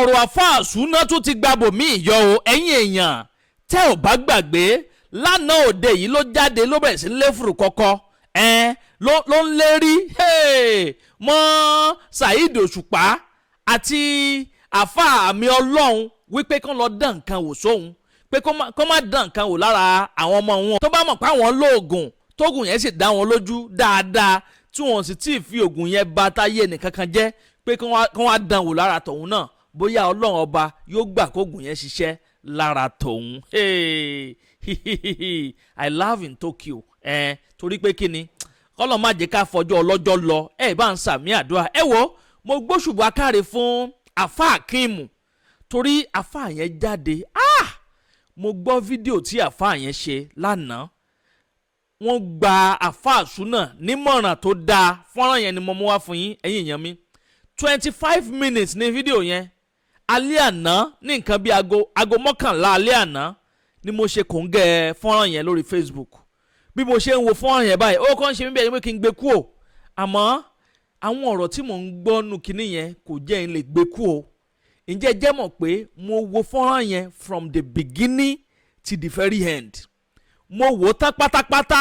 ọ̀rọ̀ Alfa Suna tún ti gbàbò mí ìyọ o ẹ̀yin èèyàn tẹ́ ò bá gbàgbé lánàá òde yìí ló jáde ló bẹ̀rẹ̀ sí léfùrù kọ́kọ́ ló ń lérí mọ́ Saheed Osupa àti àfà àmì ọlọ́run wípé kán lọ dán nǹkan wò sóhun pé kó má dán nǹkan wò lára àwọn ọmọ wọn tó bá mọ̀ pé àwọn lóògùn tóògùn yẹn sì dá wọn lójú dáadáa tí wọn sì tí ì fi oògùn yẹn bà táyé nìkankan jẹ́ pé kán wá dán wò lára tòun náà bóyá ọlọ́run ọba yóò gbà kóògùn yẹn ṣiṣẹ́ lára tòun. I love in Tokyo torí pé kí ni kọ́lọ́ má jẹ́ ká fọjọ́ ọlọ́jọ́ lọ bá ń sàmì àdúrà wo mo gbóṣùbà káre fún Alfa Akeem torí àfà yẹn jáde mo gbọ́ fídíò tí àfà yẹn ṣe lánàá wọ́n gba Alfa Suna nímọ̀ràn tó dáa fọ́nrán yẹn ni mo mú wá fún yín ẹ̀yin èèyàn mi 25 minutes ní fídíò yẹn alẹ́ àná ní nǹkan bí aago mọ́kànlá alẹ́ àná ni mo ṣe kòńgẹ́ fọ́nrán yẹn lórí Facebook bí mo ṣe ń wo fọ́nrán yẹn báyìí ó kàn ń ṣe mí bẹ́ẹ̀ ni pé kí n gbé kú o àmọ́ àwọn ọ̀rọ̀ tí mò ń gbọ́ nù kínní yẹn kò jẹ́ n lè gbé kú o ǹjẹ́ jẹ́ mọ̀ pé mo wo fọ́nrán yẹn from the beginning to the very end mo wò tán pátápátá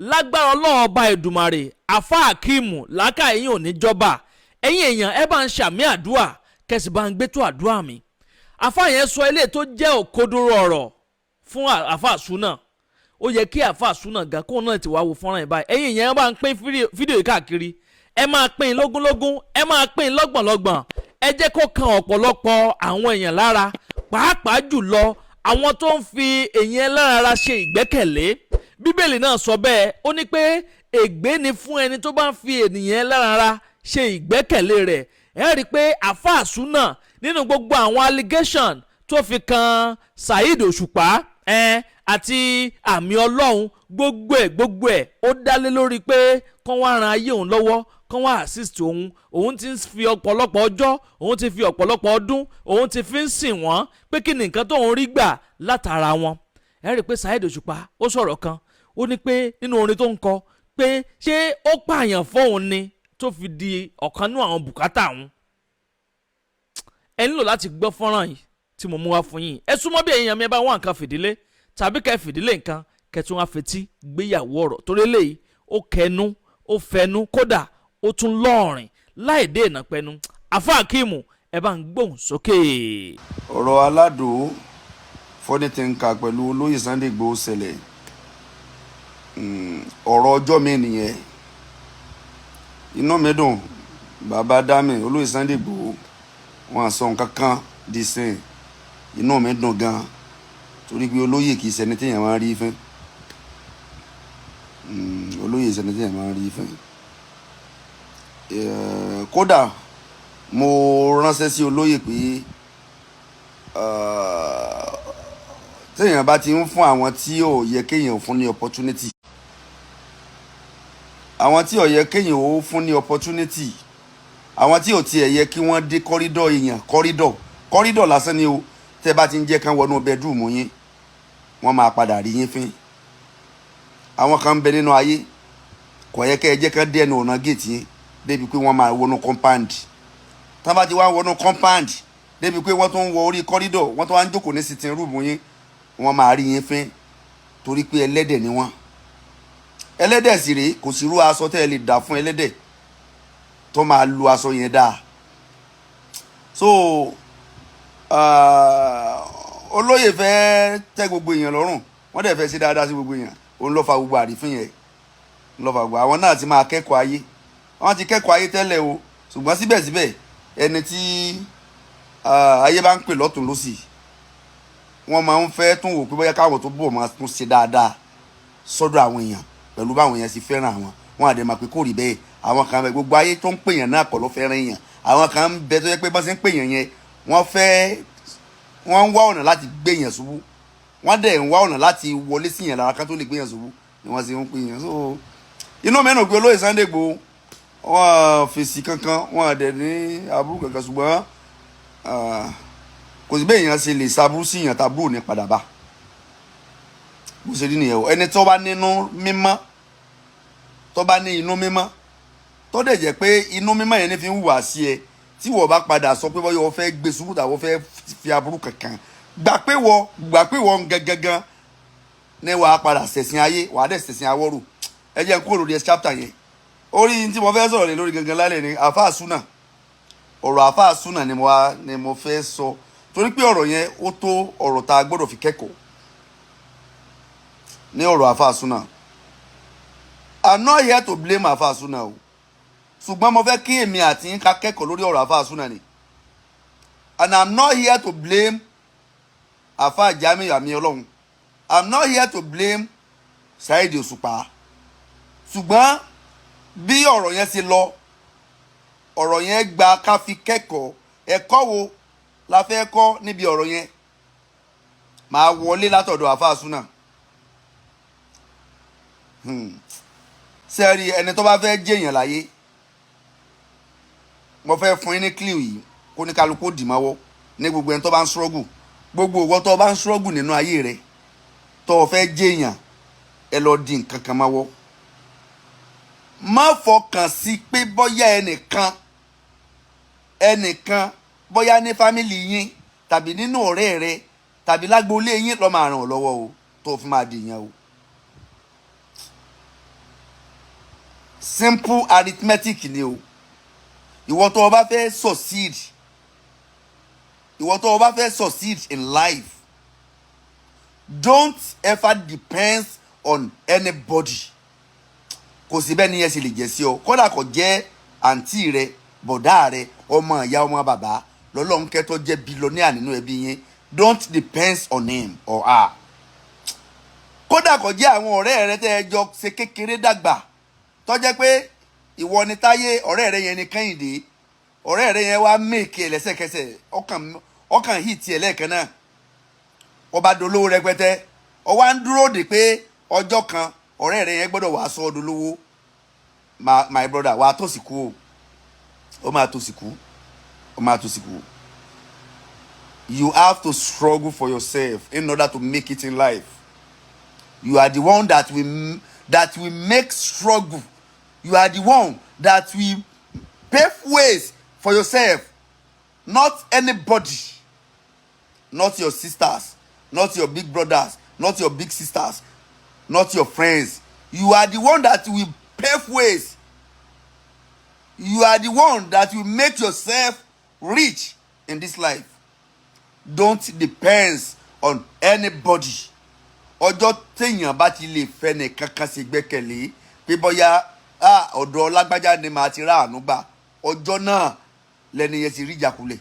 lágbára Ọlọ́run ọba Èdùmàrè Alfa Akeem làákàyè yín ò ní jọba ẹ̀yin èèyàn ẹ bá ń ṣàmì àdúrà kẹsì bá ń gbé tó àdúrà mi àfà yẹn sọ ilé tó jẹ́ òkodoro ọ̀rọ̀ fún Alfa Suna ó yẹ kí Alfa Suna ga kóun náà ti wá wo fọ́nrán yẹn báyìí ẹ̀yin èèyàn ẹ bá ń pín fídíò yìí káàkiri ẹ máa pín lógúnlógún ẹ máa pín lọ́gbọ̀nlọ́gbọ̀n ẹ jẹ́ kó kan ọ̀pọ̀lọpọ̀ àwọn èèyàn lára pàápàá jùlọ àwọn tó ń fi èèyàn ẹlẹ́ran ṣe ìgbẹ́kẹ̀lé bíbélì náà sọ bẹ́ẹ̀ ó ní pé ègbé ni fún ẹni tó bá ń fi ènìyàn ẹlẹ́ran ṣe ìgbẹ́kẹ̀lé rẹ̀ ẹ rí i pé Alfa Suna nínú gbogbo àwọn allegation tó fi kan Saheed Osupa àti àmì ọlọ́run gbogbo ẹ̀ ó dálé lórí pé kán wá ran ayé òun lọ́wọ́ kán wá assist òun ti fi ọ̀pọ̀lọpọ̀ ọjọ́ òun ti fi ọ̀pọ̀lọpọ̀ ọdún òun ti fi ń sìn wọ́n pé kí ni nǹkan tóun rí gbà látara wọn. ẹ rí i pé Saheed Osupa ó sọ̀rọ̀ kan ó ní pé nínú orin tó ń kọ pé ṣé ó pààyàn fóun ni tó fi di ọ̀kan nínú àwọn bùkátà òun. ẹ nílò láti gbọ́ fọ́nrán yìí tí mo mú wá fún yín ẹ súnmọ́ bí èèyàn mi ẹ bá wá nǹkan fìdílé tàbí kẹ́ fìdílé nǹkan kẹtùn wá fetí gbéyàwó ọ̀rọ̀ torí eléyìí ó kẹnu ó fẹnu kódà ó tún lọ́ọ̀rìn láì dé ìnàpẹ́nu Alfa Akeem ẹ bá ń gbóhùn sókè. ọ̀rọ̀ aládùn fọ́nìtìǹkà pẹ̀lú olóyè Sunday Igboho ṣẹlẹ̀ ọ̀rọ̀ ọjọ́ mi nìyẹn inú mi dùn bàbá dámì olóyè Sunday Igboho wọn àsọ nǹkan kan di sìn inú mi dùn gan torí pé olóyè kì í ṣẹni téèyàn máa rí fún olóyè ṣẹni téèyàn máa rí fún kódà mo ránṣẹ́ sí olóyè pé téèyàn bá ti ń fún àwọn tí ò yẹ kéèyàn fún ní opportunity àwọn tí ò yẹ kéèyàn ó fún ní opportunity àwọn tí ò tiẹ̀ yẹ kí wọ́n dé kọ́rídọ̀ èèyàn kọ́rídọ̀ lásán ni o tẹ́ bá ti ń jẹ́ kán wọnú bedroom yín wọ́n máa padà rí yín fín àwọn kan ń bẹ nínú ayé kò yẹ kẹ́ ẹ jẹ́ kán dé ẹnu ọ̀nà gate yín débi pé wọ́n máa wọnú compound tá bá ti wá wọnú compound débi pé wọ́n tún ń wọ orí kọ́rídọ̀ wọ́n tún wá ń jókòó ní sitting room yín wọ́n máa rí yín fín torí pé ẹlẹ́dẹ̀ ni wọ́n ẹlẹ́dẹ̀ sì rèé kò sí irú aṣọ tẹ́ ẹ lè dà fún ẹlẹ́dẹ̀ tó máa lu aṣọ yẹn dáa so olóyè fẹ́ tẹ́ gbogbo èèyàn lọ́rùn wọ́n dẹ̀ fẹ́ ṣe dáadáa sí gbogbo èèyàn òun ló fa gbogbo àrífín yẹn ló fa gbogbo àwọn náà ti máa kẹ́kọ̀ọ́ ayé wọ́n ti kẹ́kọ̀ọ́ ayé tẹ́lẹ̀ o ṣùgbọ́n síbẹ̀síbẹ̀ ẹni tí ayé bá ń pè lọ́tùn lósì wọ́n máa ń fẹ́ tún wò pé bóyá káwọn tó bọ̀ máa tún ṣe dáadáa sọ́dọ̀ àwọn èèyàn pẹ̀lú báwọn èèyàn sì fẹ́ràn àwọn wọn àdè máa pé kò rí bẹ́ẹ̀ àwọn kan bẹ gbogbo ayé tó ń pèèyàn náà kọ́ ló fẹ́ràn èèyàn àwọn kan ń bẹ tó yẹ pé bá ṣe ń pèèyàn yẹn wọ́n ń wá ọ̀nà láti gbé èèyàn ṣubú wọ́n dẹ̀ ń wá ọ̀nà láti wọlé sí èèyàn lára kan tó lè gbé èèyàn ṣubú ni wọ́n ṣe ń pèèyàn so inú mẹ́nu pé olóyè Sunday Igboho wọ́n fèsì kankan wọ́n àdẹ̀ ní aburú kankan ṣùgbọ́n kò sí bẹ́ẹ̀ èèyàn ṣe lè ṣaburú sí èèyàn taburú ní padà bá bó ṣe rí nìyẹn o ẹni tó bá nínú mímọ́ tó bá ní inú mímọ́ tó dẹ̀ jẹ́ pé inú mímọ́ yẹn ní fi ń hùwà sí ẹ tí wọ́n bá padà sọ pé bọ́yọ̀ wọ́n fẹ́ gbé ṣubú tàbí wọ́n fẹ́ fi aburú kankan gbà pé wọ́n gangan ní wàá padà ṣẹ̀sìn ayé wàá dẹ̀ ṣẹ̀sìn awọ́rò ẹ jẹ́ n kúrò lórí chapter yẹn orí tí mo fẹ́ sọ̀rọ̀ lé lórí gangan lálẹ́ ni Alfa Suna ọ̀rọ̀ Alfa Suna ni mo fẹ́ sọ torí pé ọ̀rọ̀ yẹn ó tó ọ̀rọ̀ tá a gbọ́dọ̀ fi kẹ́kọ̀ọ́ ní ọ̀rọ̀ Alfa Suna. I'm not here to blame Alfa Suna o ṣùgbọ́n mo fẹ́ kí èmi àti yín ká kẹ́kọ̀ọ́ lórí ọ̀rọ̀ Alfa Suna ni and I'm not here to blame Alfa Jamiu àmì ọlọ́run I'm not here to blame Saheed Osupa ṣùgbọ́n bí ọ̀rọ̀ yẹn ṣe lọ ọ̀rọ̀ yẹn gba ká fi kẹ́kọ̀ọ́ ẹ̀kọ́ wo la fẹ́ kọ́ níbi ọ̀rọ̀ yẹn máa wọlé látọ̀dọ̀ Alfa Suna sẹ́ẹ̀rì ẹni tó bá fẹ́ jẹ́yàn láyé mo fẹ́ fún yín ní clue yìí kó ní kálukú dì mọ́wọ́ ní gbogbo ẹni tó bá ń struggle gbogbo ìwọ tó bá ń struggle nínú ayé rẹ tó o fẹ́ jẹ́yàn ẹ lọ di nǹkan kan mọ́wọ́ má fọkàn sí pé bóyá ẹnìkan bóyá ní fámìlì yín tàbí nínú ọ̀rẹ́ rẹ tàbí lágboolé yín ló máa ràn ọ́ lọ́wọ́ o tó fi máa dìyàn o. Simple arithmetic ni o ìwọ tó o bá fẹ́ succeed in life don't ever depend on anybody kò sí bẹ́ẹ̀ ni yẹn sì lè jẹ́ sí ọ kódà kò jẹ́ àǹtí rẹ bọ̀dá rẹ ọmọ ìyá ọmọ bàbá lọ́lọ́nkẹ́ tó jẹ́ billionaire nínú ẹbí yẹn don't depend on him or her kódà kò jẹ́ àwọn ọ̀rẹ́ rẹ tẹ́ ẹ jọ ṣe kékeré dàgbà tó jẹ́ pé ìwọ ni Táyé ọ̀rẹ́ rẹ yẹn ni Kẹ́hìndé ọ̀rẹ́ rẹ yẹn wá mèkì ẹ̀ lẹ́sẹ̀kẹsẹ̀ ọkàn hì tiẹ̀ lẹ́ẹ̀kan náà ọba dolówó rẹpẹtẹ ó wá ń dúró dè pé ọjọ́ kan ọ̀rẹ́ rẹ yẹn gbọ́dọ̀ wá sọ ọ́ dolówó my brother wàá tó sì kú o ó máa tó sì kú you have to struggle for yourself in order to make it in life you are the one that will make struggle you are the one that will pave ways for yourself not anybody not your sisters not your big brothers not your big sisters not your friends you are the one that will pave ways you are the one that will make yourself rich in this life don't depend on anybody ọjọ́ téèyàn bá ti lè fẹ́ nìkan kan ṣe gbẹ́kẹ̀lé pé bóyá ọ̀dọ̀ lágbájá ni màá ti rà àánú gbà ọjọ́ náà lẹ́ni yẹn ti rí ìjákulẹ̀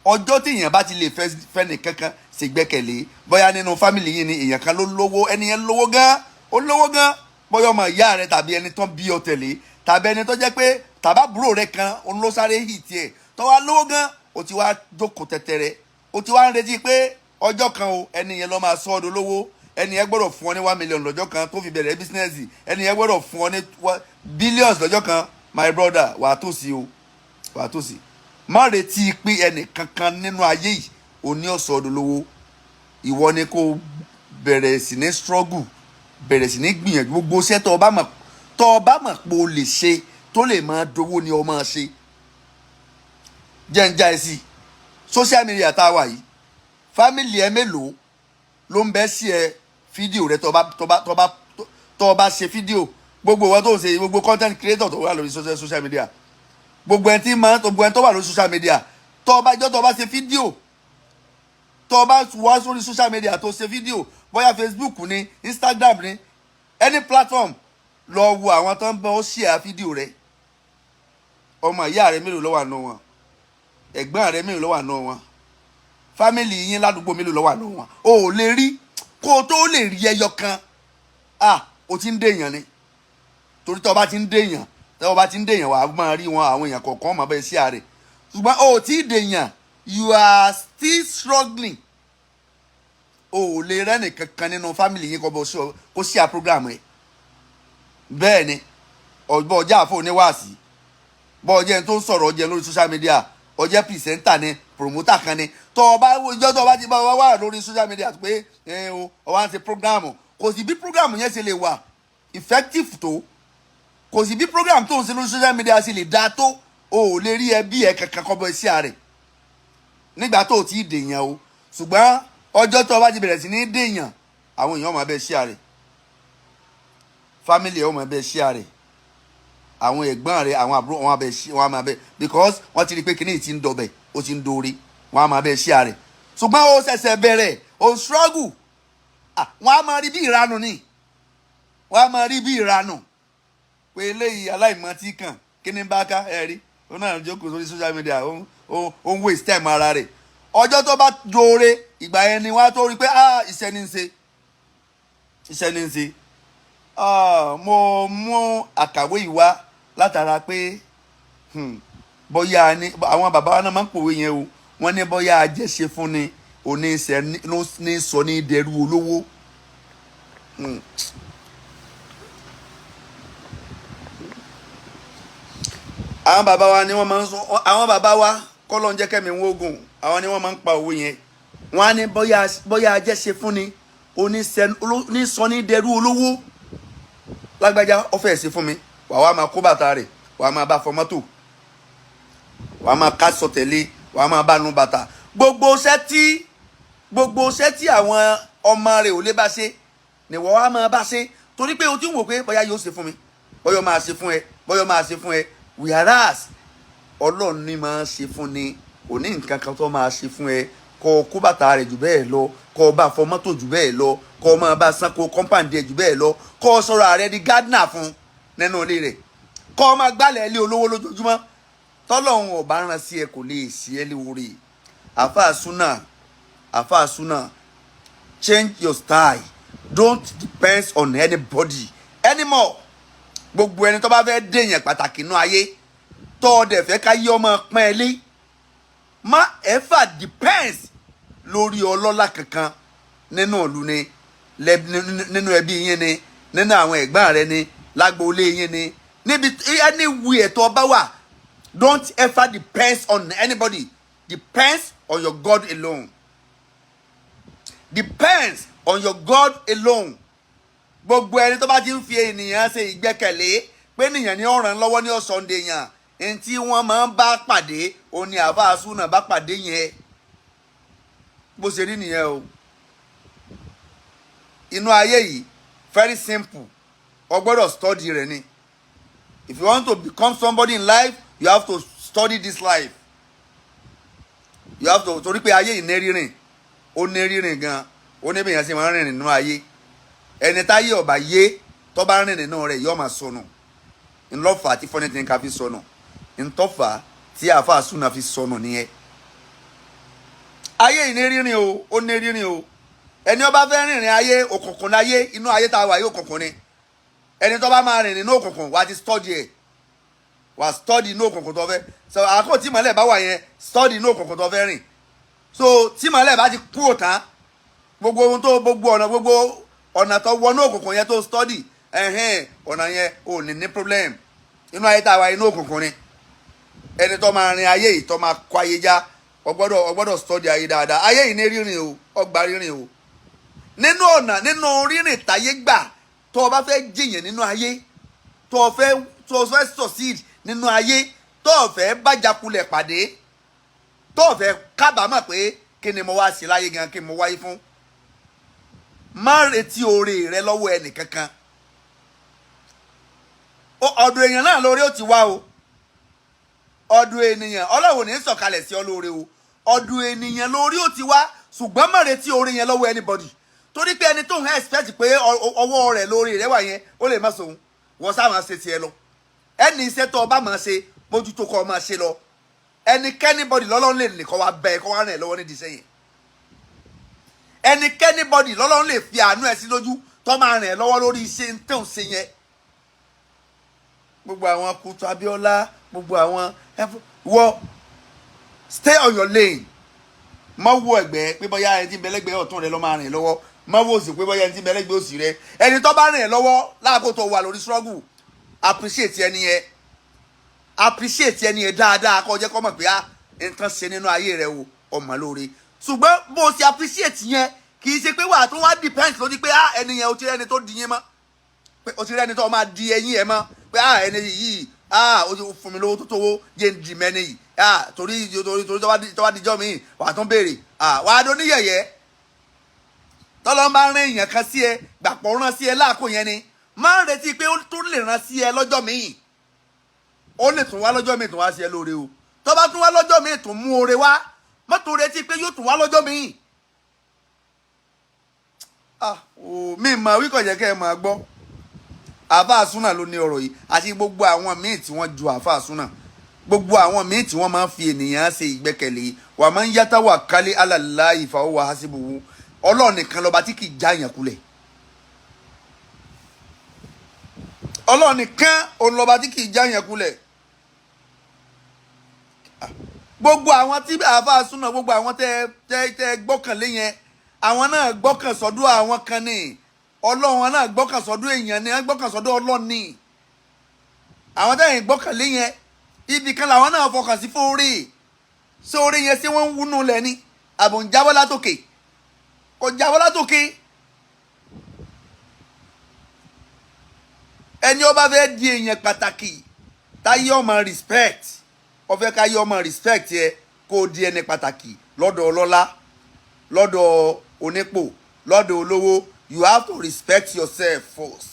ọjọ́ téèyàn bá ti lè fẹ́ nìkan kan ṣe gbẹ́kẹ̀lé bóyá nínú fámìlì yìí ni èèyàn kan ló lówó ẹni yẹn lówó gan bóyá ọmọ ìyá rẹ tàbí ẹni tán bí ọ tẹ̀lé tàbí ẹni tó jẹ́ pé tàbábúrò rẹ kan òun ló sáré hì tiẹ̀ tó wá lówó gan ó ti wá jókòó tẹ̀tẹ̀rẹ̀ ó ti wá ń retí pé ọjọ́ kan o ẹni yẹn ló máa sọ ọ́ dolówó ẹni yẹn gbọ́dọ̀ fún ọ ní 1 million lọ́jọ́ kan tó fi bẹ̀rẹ̀ bísínẹ́sì ẹni yẹn gbọ́dọ̀ fún ọ ní billions lọ́jọ́ kan my brother wàá tó sí má retí pé ẹnì kankan nínú ayé yìí ò ní ọ̀sọ̀ dolówó ìwọ ni kò bẹ̀rẹ̀ sí ní struggle bẹ̀rẹ̀ sí ní gbìyànjú gbogbo iṣẹ́ tó o bá mọ̀ pé o lè ṣe tó lè máa dowó ni o máa ṣe jẹ́ ń já ẹ sí social media tá a wà yìí fámìlì ẹ mélòó ló ń bẹ́ sí ẹ fídíò rẹ tó o bá ṣe fídíò gbogbo ìwọ tó ń ṣe gbogbo content creator tó wà lórí social media gbogbo ẹni tó wà lórí social media tó o bá ṣe fídíò tó o bá wá sórí social media tó ṣe fídíò bóyá Facebook ni Instagram ni any platform lọ wo àwọn tó ń bọ́ ó share fídíò rẹ ọmọ ìyá rẹ mélòó ló wà nù wọn ẹ̀gbọ́n rẹ mélòó ló wà nù wọn fámìlì yín ládùúgbò mélòó ló wà nù wọn o ò lè rí kó o tó lè rí ẹyọ kan o ti ń dèèyàn ni torí tó o bá ti ń dèèyàn wà á máa rí wọn àwọn èèyàn kọ̀ọ̀kan máa bẹ́ẹ̀ sí ààrẹ ṣùgbọ́n o ò tí ì dèèyàn you are still struggling o ò lè rẹ́nì kankan nínú fámìlì yín kó sí à program ẹ̀ bẹ́ẹ̀ ni ọjọ́ àfọ̀ oníwàásí bọ́ ọjẹ́ tó ń sọ̀rọ̀ ọjẹ́ lórí social media ọjẹ́ pìrìsẹ́ńtà ni promoter kan ni tó o bá ìjọ tó o bá ti bá wa wà lórí social media pé o wá ń ṣe program kò sí bí program yẹn ṣe lè wà effective tó kò sí bí program tó ń ṣe lórí social media ṣe lè dáa tó o ò lè rí ẹbí ẹ kankan kọ́ bọ́ sí ààrẹ nígbà tó o ti dèèyàn o ṣùgbọ́n ọjọ́ tó o bá ti bẹ̀rẹ̀ sí ní dèèyàn àwọn èèyàn máa bẹ sí ààrẹ family ẹ ó máa bẹ sí ààrẹ àwọn ẹ̀gbọ́n rẹ àwọn àbúrò wọn máa bẹ because wọ́n ti rí pé kíní ti ń dọbẹ̀ ó ti ń dóore wọn á máa bẹ sí ààrẹ ṣùgbọ́n ó ṣẹ̀ṣẹ̀ bẹ̀rẹ̀ ó struggle wọn á máa rí bí ìranù ni wọn á máa rí bí ìranù pé eléyìí aláìmọ̀ tí kàn kí ni bá ká ẹ rí ó náà jókòó sórí social media ó ń waste time ara rẹ̀ ọjọ́ tó bá dóore ìgbà yẹn ni wọ́n á tó rí pé iṣẹ́ ní ń ṣe mo mú àkàwé yìí wá látara pé bóyá ni àwọn bàbá wa náà máa ń pòwe yẹn o wọ́n ní bóyá ajẹ́ṣe fún ni oníṣẹ́ ló ní sọ ní dẹrú olówó. àwọn bàbá wa ni wọ́n máa ń sọ àwọn bàbá wa kọ́lọ́ ń jẹ́ kẹ́mi wógùn àwọn ni wọ́n máa ń pa òwe yẹn wọ́n á ní bóyá ajẹ́ṣe fún ni oníṣẹ́ ní sọ ní dẹrú olówó. lágbájá ó fẹ́ ṣe fún mi wàá máa kó bàtà rẹ̀ wàá máa bá fọ mọ́tò wàá máa ká sọtẹ̀lé wàá máa bá nu bàtà gbogbo iṣẹ́ tí àwọn ọmọ rẹ̀ ò lè bá ṣe ni wọ́n wá máa bá ṣe torí pé o ti ń wò pé bóyá yóò ṣe fún mi bóyá máa ṣe fún ẹ bóyá máa ṣe fún ẹ whereas ọlọ́run ní máa ṣe fún ni kò ní nǹkan kan tó máa ṣe fún ẹ kó kó bàtà rẹ̀ jù bẹ́ẹ̀ lọ kó bá fọ mọ́tò jù bẹ́ẹ̀ lọ kó máa bá sanko kọ́ńpáǹdì ẹ̀ jù bẹ́ẹ̀ lọ kó sọ̀rọ̀ ààrẹ di gardener fún nínú ilé rẹ̀ kó máa gbálẹ̀ ilé olówó lójoojúmọ́ tọ́lọ́run ọ̀bá rán sí ẹ kò lè sí ẹ lóore. Alfa Suna change your style don't depend on anybody anymore. gbogbo ẹni tó bá fẹ́ dèèyàn pàtàkì nínú ayé tó o dẹ̀ fẹ́ ká yí ọmọ pọ́n ẹ lé má ever depends lórí ọlọ́lá kankan nínú ìlú ni nínú ẹbí yín ni nínú àwọn ẹ̀gbọ́n rẹ ni lágboolé yín ni níbi anywhere tó bá wà don't ever depend on anybody depends on your God alone depends on your God alone. gbogbo ẹni tó bá ti ń fi ènìyàn ṣe ìgbẹ́kẹ̀lé pé ènìyàn ní ọ̀ràn lọ́wọ́ ní ọ̀sọ̀ǹdè yàn ẹni tí wọ́n máa ń bá pàdé òun ni Alfa Suna bá pàdé yẹn bó ṣe rí nìyẹn o. inú ayé yìí very simple o gbọ́dọ̀ study rẹ̀ ni if you want to become somebody in life you have to study this life you have to torí pé ayé yìí ní rírìn ó ní rírìn gan ó ní bí èèyàn ṣe máa ń rìn nínú ayé ẹni táyé ọba yé tó bá rìn nínú rẹ̀ yóò máa sọnù ńlọ́fà tí funny thing ká fi sọnù ńtọ́fà tí Alfa Suna fi sọnù nìyẹn. ayé yìí ní rírìn o ó ní rírìn o ẹni ó bá fẹ́ rìnrìn ayé òkùnkùn láyé inú ayé tá a wà yìí òkùnkùn ni ẹni tó bá máa rìn nínú òkùnkùn wà á ti study ẹ̀ wà á study inú òkùnkùn tó fẹ́ so àkókò tí mọ̀lẹ́ bá wà yẹn study inú òkùnkùn tó fẹ́ rìn so tí mọ̀lẹ́ bá ti kúrò tán gbogbo ohun tó gbogbo ọ̀nà tó wọnú òkùnkùn yẹn tó study ọ̀nà yẹn ò ní problem inú ayé tá a wà inú òkùnkùn ni ẹni tó máa rin ayé yìí tó máa kó ayé já o gbọ́dọ̀ study ayé dáadáa ayé yìí ní rírìn o ọgbà rírìn o nínú ọ̀nà nínú rírìn táyé gbà tó o bá fẹ́ jìyàn nínú ayé tó o fẹ́ succeed nínú ayé tó o fẹ́ bájakulẹ̀ pàdé tó o fẹ́ kábàámọ̀ pé kí ni mo wá sí láyé gan kí ni mo wáyé fún má retí oore rẹ lọ́wọ́ ẹnì kankan ọ̀dọ̀ èèyàn náà lóore ó ti wá o ọ̀dọ̀ ènìyàn Ọlọ́run ní sọ̀kalẹ̀ sí ọ lóore o ọ̀dọ̀ ènìyàn lórí ó ti wá ṣùgbọ́n má retí oore yẹn lọ́wọ́ anybody torí pé ẹni tó ń expect pé ọwọ́ rẹ̀ lórí rẹ̀ wà yẹn ó lè má sòun wọ́n sá máa ṣe tiẹ̀ lọ ẹni iṣẹ́ tó o bá máa ṣe mójútó kọ́ ọ máa ṣe lọ ẹnikẹ́nibọ́dì lọ́lọ́run lè nìkan wá bẹ́ẹ̀ kọ́ wá rìn lọ́wọ́ nídìí iṣẹ́ yẹn ẹnikẹ́nibọ́dì lọ́lọ́run lè fi àánú ẹ̀ sí lójú tó máa rìn lọ́wọ́ lórí iṣẹ́ tó ń ṣe yẹn gbogbo àwọn Kutu Abiola gbogbo àwọn wọ stay on your lane má wo ẹ̀gbẹ́ pé bóyá ẹni tí bẹlẹgbẹ ọ̀tún rẹ ló máa rìn lọ́wọ́ má wo òsì pé bóyá ẹni tí bẹlẹgbẹ òsì rẹ ẹni tó bá rìn lọ́wọ́ láàkó tó wà lórí struggle appreciate ẹni yẹn dáadáa kó jẹ́ kó mọ̀ pé nǹkan ṣe nínú ayé rẹ o ọmọ lóore ṣùgbọ́n bó ṣe appreciate yẹn kì í ṣe pé wà tó wá depend lórí pé ẹni yẹn o ti rẹ́ni tó di yín mọ́ pé o ti rẹ́ni tó máa di ẹyin ẹ̀ mọ́ pé ẹni yìí ó ti fún mi lówó tó tówó jẹ́ ń di mẹ́ni yìí torí tó bá dijọ́ mi wà á tún béèrè wà á dún ní yẹ̀yẹ́ tọ́lọ́ máa ń rán èèyàn kan sí ẹ gbàpọ̀ rán sí ẹ láàkó yẹn ni máa ń retí pé ó tún lè rán sí ẹ lọ́jọ́ míì ó lè tún wá lọ́jọ́ míì tún wá sí ẹ lóore o tó bá tún wá lọ́jọ́ míì tún mú oore wá mọ́tò retí pé yóò tún wá lọ́jọ́ míì mi mọ̀ wíkọ̀ jẹ́ kẹ́ ẹ máa gbọ́ Alfa Suna ló ní ọ̀rọ̀ yìí àti gbogbo àwọn míì tí wọ́n ju Alfa Suna gbogbo àwọn míì tí wọ́n máa ń fi ènìyàn ṣe ìgbẹ́kẹ̀lé wa man yatawakkal ala Allahi fa huwa hasibuhu Ọlọ́run nìkan lọ́ba tí kì í já yàn kulẹ̀ Ọlọ́run nìkan òun lọ́ba tí kì í já yàn kulẹ̀ gbogbo àwọn tí Alfa Suna gbogbo àwọn tẹ́ gbọ́kànlé yẹn àwọn náà gbọ́kàn sọ́dọ̀ àwọn kan ní Ọlọ́run náà gbọ́kàn sọ́dọ̀ èèyàn ni wọ́n gbọ́kàn sọ́dọ̀ Ọlọ́run ni àwọn tẹ́yìn gbọ́kànlé yẹn ibì kan làwọn náà fọkàn sí fóore sóore yẹn ṣé wọ́n ń wúnú lẹ̀ ni àbò ń jábọ́ látòkè kò jábọ́ látòkè ẹni ó bá fẹ́ di èèyàn pàtàkì táyé ọmọ respect ó fẹ́ káyé ọmọ respect yẹ kó di ẹni pàtàkì lọ́dọ̀ ọlọ́lá lọ́dọ̀ onípò lọ́dọ̀ olówó you have to respect yourself first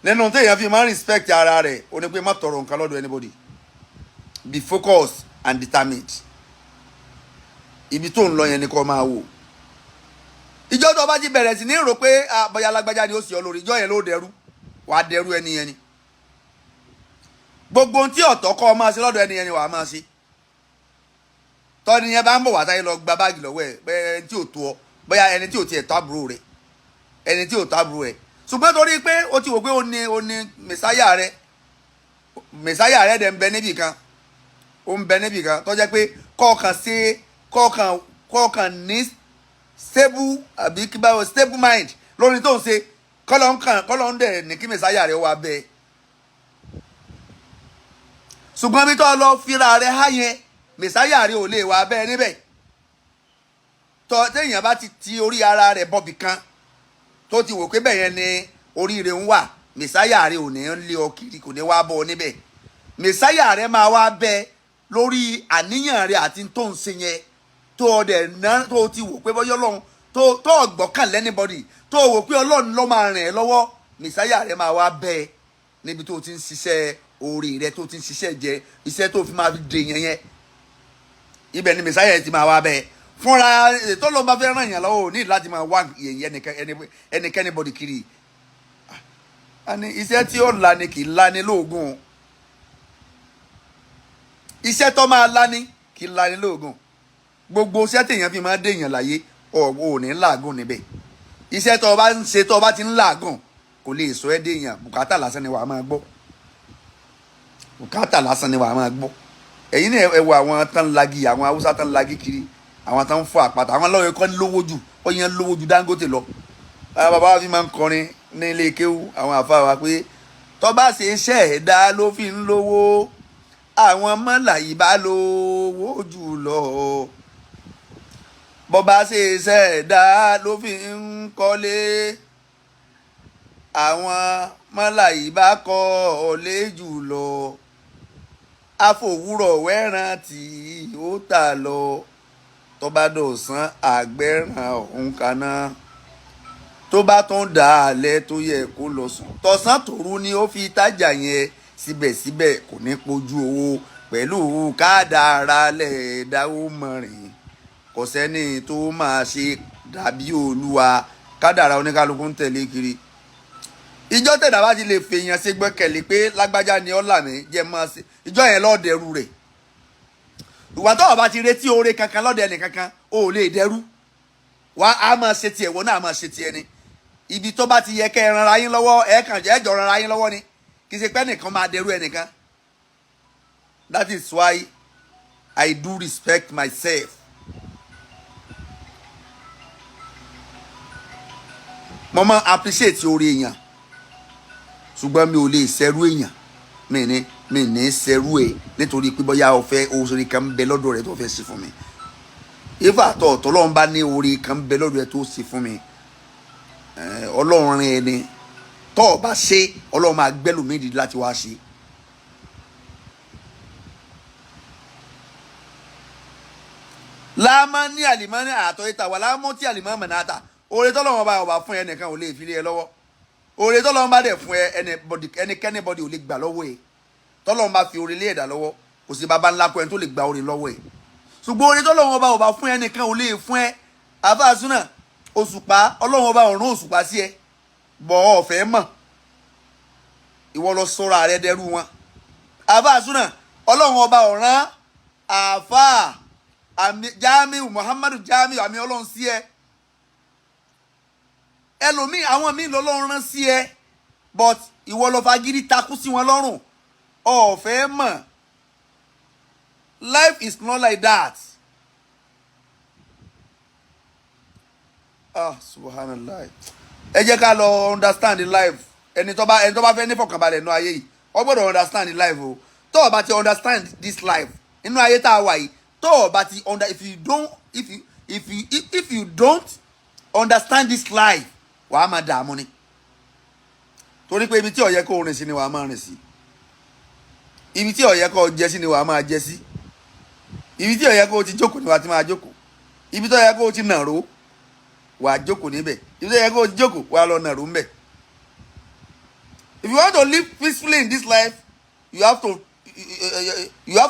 nínú téèyàn fi máa ń respect ara rẹ̀ ó ní pé má tọrọ nǹkan lọ́dọ̀ anybody be focused and determined ibi tó ń lọ yẹn ni kò máa wò ìjọ tó bá ti bẹ̀rẹ̀ sí ní rò pé bóyá alágbájá ni ó sì ọ lórí ìjọ yẹn ló dẹrú wàá dẹrú ẹni yẹn ni gbogbo ohun tí ọ̀tọ̀ kọ́ ọ máa ṣe lọ́dọ̀ ẹni yẹn ni wàá máa ṣe tọ́ni yẹn bá ń bọ̀ wá táyé lọ gba báàgì lọ́wọ́ ẹ̀ bẹ́ẹ̀ ẹni tí ò tó ọ bóyá ẹni tí ò tiẹ̀ tó àbúrò rẹ̀ ẹni tí ò tó àbúrò ẹ̀ ṣùgbọ́n torí pé o ti wò pé o ní mẹ̀sáyà rẹ̀ dẹ̀ ń bẹ níbì kan ó ń bẹ níbì kan tó jẹ́ pé kọ̀ọ̀kan ní stable àbí kí báwo stable mind lórí tó ń ṣe kọ́lọ́ ń dẹ̀ ní kí mẹ̀sáyà rẹ̀ wà bẹ́ẹ̀ ṣùgbọ́n bí tó lọ fira rẹ̀ há yẹn mẹ̀sáyà rẹ̀ ò lè wà bẹ́ẹ̀ níbẹ̀ téèyàn bá ti orí ara rẹ̀ bọ̀bì kan tó ti wò pé bẹ́ẹ̀ yẹn ni oríire ń wà mẹ̀sáyà rẹ̀ ò ní lé ọ kiri kò ní wá bọ́ ọ níbẹ̀ mẹ̀sáyà rẹ̀ máa wá bẹ lórí àníyàn rẹ̀ àti tó ń ṣe yẹn tó ti wò pé bọ́yọ́ Ọlọ́run tó gbọ́kàn lẹ́nibọ́dì tó wò pé Ọlọ́run ló máa rìn ẹ́ lọ́wọ́ mẹ̀sáyà rẹ̀ máa wá bẹ níbi tó ti ń ṣiṣẹ́ orí rẹ̀ tó ti ń ṣiṣẹ́ jẹ iṣẹ́ tó fi máa fi dè yẹn ibẹ̀ ni mẹ̀sáyà rẹ̀ ti máa wá bẹ fúnra tó ló bá fẹ́ ràn yàn lọ́wọ́ ní láti máa wá ẹnikẹ́ni bọ́dì kiri iṣẹ́ tí ó lani kì í lani lóògùn iṣẹ́ tó máa lani kì í lani lóògùn gbogbo iṣẹ́ téèyàn fi máa déèyàn láyé ò ní làágùn níbẹ̀ iṣẹ́ tó bá ń ṣe tó bá ti ń làágùn kò lè sọ ẹ́ déèyàn bùkátà lásán ni wàá máa gbọ́ bùkátà lásán ni wàá máa gbọ́ ẹ̀yin náà ẹ wo àwọn tán lagi àwọn haúsá tán lagi kiri àwọn tán ń fọ àpáta àwọn lọ́wọ́ ẹ̀kọ́ lówó jù ó yẹn lówó ju Dangote lọ àwọn bàbá wa fi máa ń kọrin ní ilé kéwú àwọn àfa wa pé tó bá ṣe iṣẹ́ ẹ̀dá ló fi ń lówó àwọn mọ́là yìí bá lówó jù lọ bó bá ṣe iṣẹ́ ẹ̀dá ló fi ń kọ́lé àwọn mọ́là yìí bá kọ́lé jù lọ àfòwúrọ̀ wẹ́ràn tí ó tà lọ tó bá dọ̀sán àgbẹ̀ràn òun kaná tó bá tún dà alẹ́ tó yẹ kó lọ sùn tọ̀sán tòru ni ó fi tájà yẹn síbẹ̀síbẹ̀ kò ní pojú owó pẹ̀lú kádàrá lẹ́ẹ̀dáwó mọ̀rìn kò sẹ́ni tó máa ṣe dàbí olúwa kádàrá oníkálukú ń tẹ̀lé kiri ìjọ tẹ̀dá bá ti lè fèèyàn ṣe gbẹ́kẹ̀lé pé lágbájá ni ọ́ làmì jẹ́ máa ṣe ìjọ yẹn lọ́ọ́ dẹrù rẹ̀ ìwà tó bá ti retí oore kankan lọ́dọ̀ ẹnì kankan ó lè dẹrú wá á máa ṣe tiẹ̀ wọ́n náà máa ṣe tiẹ̀ ni ibi tó bá ti yẹ kẹ́ ẹ ranra yín lọ́wọ́ ẹ kàn jẹ́ ẹjọ́ ranra yín lọ́wọ́ ni kì í ṣe pé ẹnìkan máa dẹrú ẹnìkan that is why I do respect myself mo máa appreciate oore èèyàn ṣùgbọ́n mi ò lè ṣẹrú èèyàn mi ní ṣẹrú ẹ nítorí pé bóyá o fẹ́ oore kan bẹ lọ́dọ̀ rẹ tó fẹ́ ṣe fún mi ifá àtọ̀ tọ́lọ́run bá ní oore kan bẹ lọ́dọ̀ rẹ tó ṣe fún mi ọlọ́run rìn ẹni tọ́ ọ bá ṣe ọlọ́run máa gbẹ́lòmíì dìde láti wá ṣe láàmánì àlìmánì àtọ̀yẹ́ta wà láàmọ́tì àlìmánì mẹ́nàtà oore tọ́lọ́run bá ọba fún ẹnìkan ò lè fi lé ẹ lọ́wọ́ oore tọ́lọ́run bá dẹ̀ fún ẹnikẹ́ni bọ́dì ò lè gbà lọ́wọ́ ẹ tọ́lọ́run bá fi oore lé ẹ̀dá lọ́wọ́ kò sí baba ńlá kó ẹni tó lè gba oore lọ́wọ́ ẹ ṣùgbọ́n oore tọ́lọ́run ọba fún ẹnìkan ò lè fún ẹ Alfa Suna òṣùpá ọlọ́run ọba ọ̀run òṣùpá sí ẹ bọ̀ ọ̀fẹ́ mọ̀ ìwọ lọ sọ́ra rẹ dẹrú wọn Alfa Suna ọlọ́run ọba ọ̀ràn àfà Jamiu Muhammadu Jamiu àmì ọlọ́run sí ẹ ẹlòmíì àwọn míì lọ́lọ́run rán sí ẹ but ìwọ lọ fagídí takú sí wọn lọ́rùn ọ̀fẹ́ mọ̀ life is not like that. Subhanallah ẹ jẹ́ ká lọ understand the life ẹni tó bá fẹ́ ní fọkànbalẹ̀ nínú ayé yìí ó gbọ́dọ̀ understand the life o tó o bá ti understand this life nínú ayé tá a wà yìí tó o bá ti if you don't understand this life wàá máa dààmú ni torí pé ibi tí ó yẹ kó rìn sí ni wàá máa rìn sí ibi tí ó yẹ kó jẹ sí ni wàá máa jẹ sí ibi tí ó yẹ kó ti jókòó ni wàá ti máa jókòó ibi tó yẹ kó ti nàró wàá jókòó níbẹ̀ ibi tó yẹ kó ti jókòó wàá lọ nàró ńbẹ̀. If you want to live peacefully in this life, you have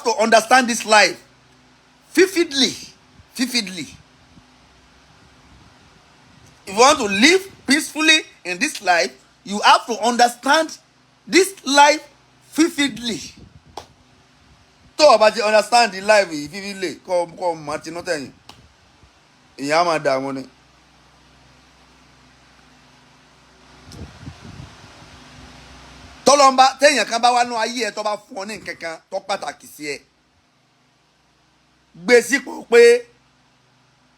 to understand this life vividly. If you want to live peacefully in this life, you have to understand this life vividly. Tó o bá ti understand the life vividly, kọ́ Martin Otẹ̀yìn, ìyá máa dààmú ni. Tọ́lọ́mbà téèyàn kan bá wá nú ayé ẹ tó bá fún ọ ní nǹkankan tó pàtàkì sí ẹ gbé sípò pé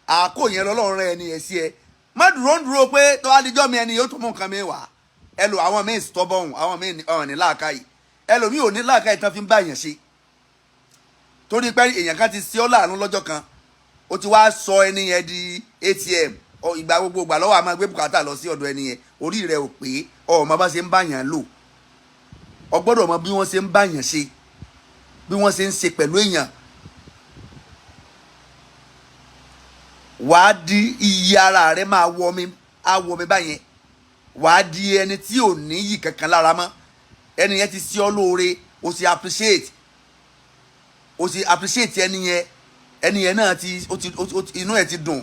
àkó yẹn lọ́lọ́run rẹ ẹni ẹ sí ẹ má dúró pé tó adijọ́ mi ẹni yóò tó mú nǹkan mi wá ẹ lò àwọn míì stubborn àwọn míì ọ̀ràn ní làákàyè ẹlòmíì ò ní làákàyè tán fi ń bá èèyàn ṣe torí pé èèyàn kan ti sí ọ láàánú lọ́jọ́ kan ó ti wá sọ ẹni yẹn di ATM ìgbà gbogbo ìgbà lọ́wọ́ àmọ́ gbé bùkátà lọ sí ọ̀dọ̀ ẹni yẹn orí rẹ ò pé ọmọ bá ṣe ń bá yàn lò o gbọ́dọ̀ mọ̀ bí wọ́n ṣe ń bá yàn ṣe bí wọ́n ṣe ń ṣe pẹ̀lú èèyàn wàá di iye ara rẹ máa wọ mi báyẹn wàá di ẹni tí ò ní yìí kankan lára mọ́ ẹni yẹn ti sí ọ lóore o sì appreciate ẹni yẹn náà inú ẹ ti dùn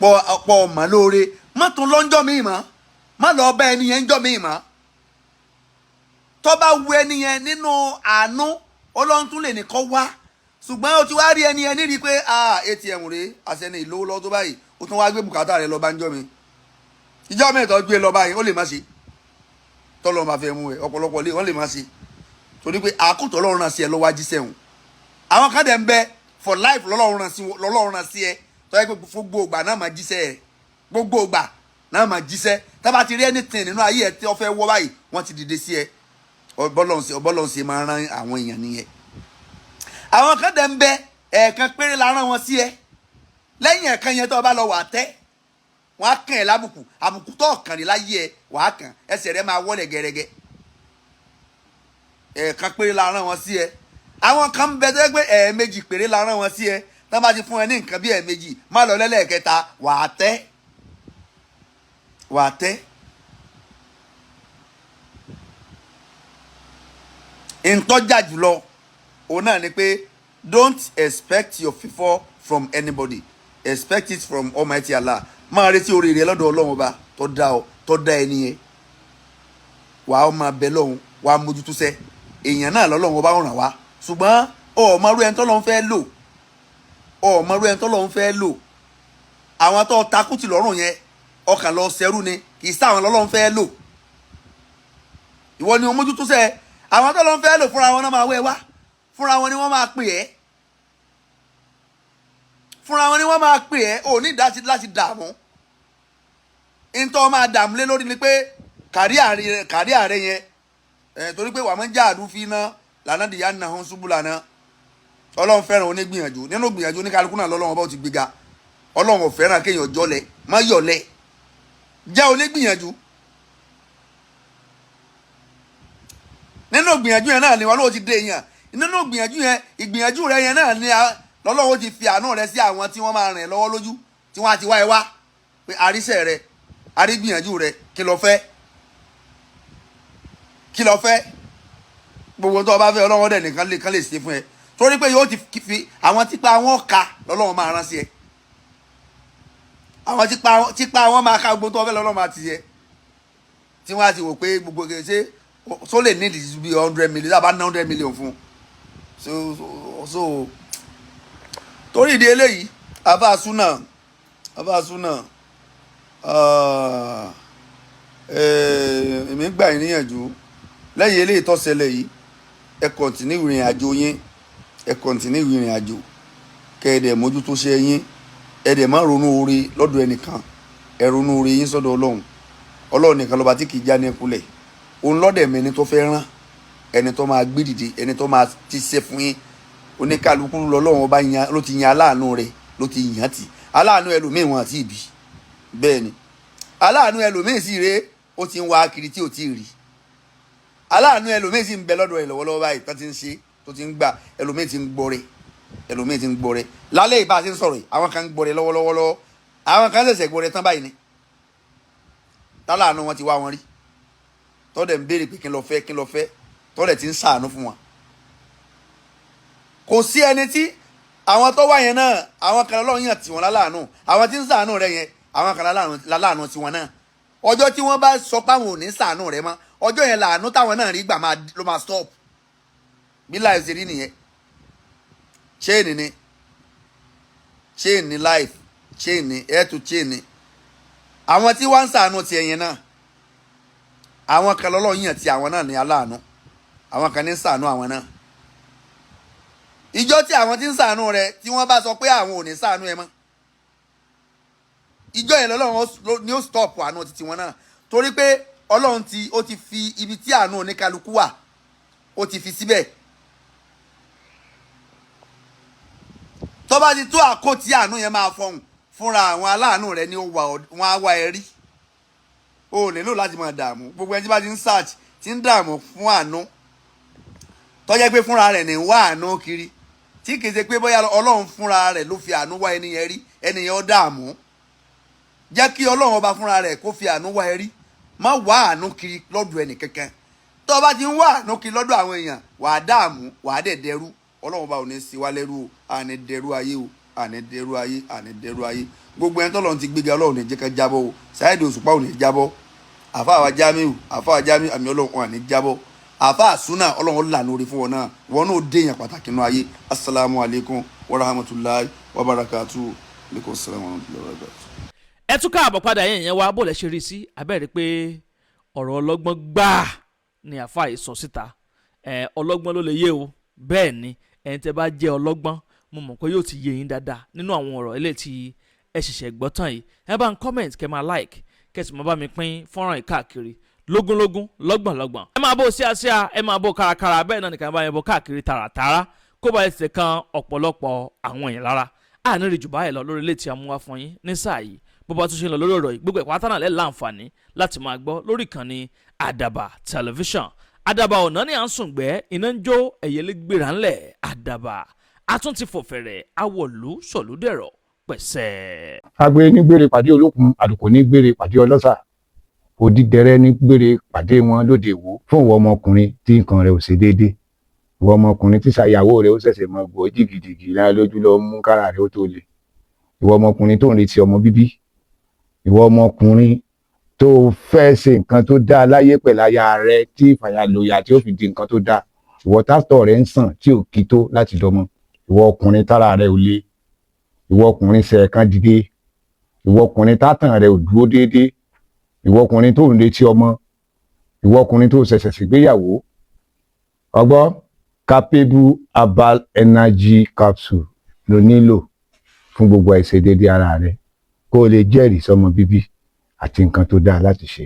pọ̀ mọ́ lóore má tún lọ́njọ́ mi mọ́ má lọ bá ẹni yẹn ń jọ́ mi mọ́ tó bá wu ẹni yẹn nínú àánú Ọlọ́run tún lè nìkan wá ṣùgbọ́n o ti wá rí ẹni yẹn nídìí pé ATM rèé àṣẹni ìlówó lọ́wọ́ tó báyìí o tún wá gbé bùkátà rẹ lọ bá ń jọ́ mi ìjọ́ mi ìtọ́ gbé lọ báyìí ó lè má ṣe tọ́lọ́ máa fẹ́ mú ẹ ọ̀pọ̀lọpọ̀ lé wọ́n lè má ṣe torí pé àkótọ́ Ọlọ́run rán sí ẹ lọ́wọ́ ajíṣẹ́ hùn àwọn kan dẹ̀ ń bẹ for life lọ́lọ́run rán sí ẹ tó yẹ pé gbogbo ìgbà náà máa jíṣẹ́ ẹ gbogbo ìgbà náà máa jíṣẹ́ tábà ti rí anything nínú ayé ẹ tí wọ́n fẹ́ wọ́ báyìí wọ́n ti dìde sí ẹ ọbọ̀lọ́run ṣe máa rán àwọn èèyàn nìyẹn àwọn kan dẹ̀ ń bẹ ẹ̀ẹ̀kan péré la rán wọn sí ẹ lẹ́yìn ẹ̀ẹ̀kan yẹn tó bá lọ wà tẹ́ wọ́n á kàn ẹ́ lábùkù àbùkù tó kàn rí láyé ẹ wàá kàn ẹsẹ̀ rẹ máa wọlé gẹ́rẹ́gẹ́ ẹ̀ẹ̀kan péré la rán wọn sí ẹ àwọn kan ń bẹ tó yẹ pé ẹ̀ẹ̀mejì péré la rán wọn sí ẹ tá bá ti fún ẹ ní nǹkan bí ẹ̀ẹ̀mejì má lọ lẹ́lẹ́ẹ̀kẹta wàá tẹ́ ìtọ́jà jùlọ òun náà ni pé don't expect your favour from anybody expect it from Almighty Allah máa retí oríire lọ́dọ̀ Ọlọ́run ọba tó dá ẹni yẹn wàá máa bẹ lọ́hùn wàá mójútó sẹ́ èèyàn náà lọ́lọ́run ọba ràn wá ṣùgbọ́n ọ̀ọ́mọrú ẹni tọ́lọ́run fẹ́ lò àwọn tó takùtì lọ́rùn yẹn ọkàn lọ sẹ́rù ni kì í sáwọn lọ́lọ́run fẹ́ lò ìwọ ni wọ́n mójútó sẹ́ àwọn tó lọ́n fẹ́ lò fúnra wọn náà máa wẹ̀ wá fúnra wọn ni wọ́n máa pè ẹ́ ò ní láti dààmú ntọ́ máa dààmú lé lórí ni pé kàrí ààrẹ yẹn torí pé wàá mọ́ já àdúfin iná lànà dìyà nà hàn ṣubú lànà Ọlọ́run fẹ́ràn onígbìyànjú nínú gbìyànjú oníkálukú náà lọ́lọ́run ọba ò ti gbéga Ọlọ́run ò fẹ́ràn kéèyàn jọlẹ̀ má yọ̀lẹ̀ jẹ́ onígbìyànjú nínú gbìyànjú yẹn náà ni wọn náà ti dé èèyàn nínú ìgbìyànjú rẹ yẹn náà ni lọ́lọ́wọ́ ti fi àánú rẹ sí àwọn tí wọ́n máa rìn lọ́wọ́ lójú tí wọ́n á ti wá ẹ wá pé àríṣẹ́ rẹ àrígbìyànjú rẹ kí lo fẹ́ gbogbo tó o bá fẹ́ ọlọ́wọ́ dẹ̀ nìkan lè ṣe fún ẹ torí pé yóò ti fi àwọn tipa wọn ka lọ́lọ́wọ́ máa rán sí ẹ àwọn tipa wọn máa ka gbogbo tó o fẹ́ lọ́lọ́wọ́ máa ti yẹ tí wọ́n á ti wò pé gbogbo ṣe so lè ní ìdí bí 100 million sábà 100 million fún so torí ìdí eléyìí Alfa Suna èmi gbà yín níyànjú lẹ́yìn eléyìí tó ṣẹlẹ̀ yìí ẹ kọ̀ǹtínú ìrìn àjò yín kẹ́ ẹ dẹ̀ mójútó ṣe yín ẹ dẹ̀ má ronú oore lọ́dọ̀ ẹnìkan ẹ ronú oore yín sọ́dọ̀ Ọlọ́run nìkan lọ́ba tí kì í já ní ẹkulẹ̀ òun lọ́dẹ̀ mẹ́ni tó fẹ́ rán ẹni tó máa gbé dìde ẹni tó máa ti ṣe fún yín oníkálukú lọ́lọ́run ọba ló ti yan aláàánú rẹ̀ ló ti yàn tì aláàánú ẹlòmíì wọn àti ìbí bẹ́ẹ̀ ni aláàánú ẹlòmíì sì rèé ó ti ń wá kiri tí ò tí ì rí aláàánú ẹlòmíì sì ń bẹ lọ́dọ̀ ẹ̀ lọ́wọ́lọ́wọ́ báyìí tó ti ń ṣe tó ti ń gbà ẹlòmíì ti ń gbọ́rẹ̀ lálẹ́ ìbá ti ń sọ̀rọ̀ yìí àwọn kan ń gbọ́rẹ̀ lọ́wọ́lọ́wọ́ àwọn kan ṣẹ̀ṣẹ̀ gbọ́rẹ̀ tán báyìí ni táláàánú wọn ti wá wọn rí tọ́dẹ̀ ń béèrè pé kí n lọ fẹ́ tọ́dẹ̀ ti ń ṣàánú fún wọn. kò sí ẹni tí àwọn tó wá yẹn náà àwọn kan lọ́wọ́ yàn tí wọ́n láláàánú àwọn tí ń ṣàánú rẹ yẹn àwọn kan láláàánú tiwọn náà ọjọ́ tí wọ́n bá sọ pé àwọn ò ní ṣàánú rẹ mọ́ ọjọ́ yẹn làánú táwọn náà rí gbà ló máa stop bí life ṣe rí nìyẹn chain ni life chain ni air to chain ni àwọn tí wọ́n ń ṣàánú tiẹ̀ yẹn náà àwọn kan lọ́lọ́ yàn tí àwọn náà ní aláàánú àwọn kan ní ṣàánú àwọn náà ìjọ tí àwọn tí ń ṣàánú rẹ tí wọ́n bá sọ pé àwọn ò ní ṣàánú ẹ mọ́ ìjọ yẹn lọ́lọ́run ni ó stop àánú títí wọn náà torí pé Ọlọ́run ó ti fi ibi tí àánú oníkálukú wà ó ti fi síbẹ̀ tó bá ti tó àkó tí àánú yẹn máa fọhùn fúnra àwọn aláàánú rẹ ni wọ́n á wá ẹ rí o nílò láti máa dààmú gbogbo ẹni tí bá ti ń search ti ń dààmú fún àánú tó jẹ́ pé fúnra rẹ̀ ní wá àánú kiri tí kì í ṣe pé bóyá Ọlọ́run fúnra rẹ̀ ló fi àánú wá ẹni yẹn rí ẹni yẹn ó dààmú jẹ́ kí Ọlọ́run ọba fúnra rẹ̀ kó fi àánú wá ẹ rí má wá àánú kiri lọ́dọ̀ ẹnì kankan tó bá ti ń wá àánú kiri lọ́dọ̀ àwọn èèyàn wàá dààmú wàá dẹ̀ dẹrú Ọlọ́run ọba ò ní sí wa lẹ́rú o àní dẹrú ayé o àní dẹrú ayé gbogbo ẹni tọ́lọ́run ti gbéga Ọlọ́run ní jẹ́ ká jábọ́ o Saheed Osupa ò ní jábọ́ àfáà Jamiu àmì Ọlọ́run àní jábọ́ Alfa Suna Ọlọ́run lànà orí fún wọn náà wọn náà déyàn pàtàkì nínú ayé assalamu alaikum wa rahmatulahi wa barakatuh alaikum salam wa rahmatulahi wa barakatuh. ẹ tún káàbọ̀ padà yẹn wá bó lẹ ṣe rí sí abẹ́rẹ́ pé ọ̀rọ̀ ọlọ́gbọ́n gbáà ni àfáà yìí sọ síta ọlọ́gbọ́n ló lè yé o bẹ́ẹ̀ ni ẹni tẹ́ bá jẹ́ ọlọ́gbọ́n mo mọ̀ pé yóò ti yé yín dáadáa nínú àwọn ọ̀rọ̀ eléyìí tí ẹ ṣẹ̀ṣẹ̀ gbọ́ tán yìí ẹ bá ń comment kẹ́ máa like kẹ́ sì máa bá mi pín fọ́nrán yìí káàkiri lógúnlógún lọ́gbọ̀nlọ́gbọ̀n ẹ máa bó síáṣíá ẹ máa bó kárakára bẹ́ẹ̀ náà nìkan bá yẹn bó káàkiri tààràtààrà kó bá ẹsẹ̀ kan ọ̀pọ̀lọpọ̀ àwọn èèyàn lára àní rí jù báyìí lọ lórí ilé tí a mú wá fún yín ní sáà yìí bó bá tún ṣe ń lọ lórí ọ̀rọ̀ yìí gbogbo ẹ̀pá tánà lẹ́ láǹfààní láti máa gbọ́ lórí ìkànnì Àdàbà tẹlifíṣàn Àdàbà ọ̀nà ni à ń sùn gbẹ́ iná ń jó ẹ̀yẹlé gbéra ńlẹ̀ Àdàbà àtúntì fòfẹ̀rẹ̀ awọ̀lú sọ̀lúdẹ̀rọ̀ pẹ̀sẹ̀. agbe ní gbére pàdé olókun àdùkò ní gbére pàdé ọlọ́sà òdìdẹrẹ́ ní gbére pàdé wọn lóde ìwò fún ìwọ ọmọkùnrin tí nǹkan rẹ̀ ò ṣe déédé ìwọ ọmọkùnrin tí ṣàyàwó rẹ̀ ó ṣẹ̀ṣẹ̀ mọ gbọ́ jìgìjìgì lára lójú lọ mú kára rẹ̀ ó tó le ìwọ ọmọkùnrin tó ń retí ọmọ bíbí ìwọ ọmọkùnrin tó fẹ́ ṣe nǹkan tó dáa láyé pẹ̀lú aya rẹ̀ tí ìfàyàlòyà tí ó fi di nǹkan tó dáa ìwọ tátọ̀ rẹ̀ ń sàn tí ò kí tó láti dọmọ ìwọ ọkùnrin tára rẹ̀ ò le ìwọ ọkùnrin ṣẹ̀ẹ̀kan dìde ìwọ ọkùnrin tátàn rẹ̀ ò dúró déédéé ìwọ ọkùnrin tó ń retí ọmọ ìwọ ọkùnrin tó ṣẹ̀ṣẹ̀ ṣègbéyàwó ọgbọ́ capable herbal energy capsule ló nílò fún gbogbo àìṣedéédé ara rẹ kó o lè jẹ́rìí sọmọ bíbí àti nǹkan tó dáa láti ṣe.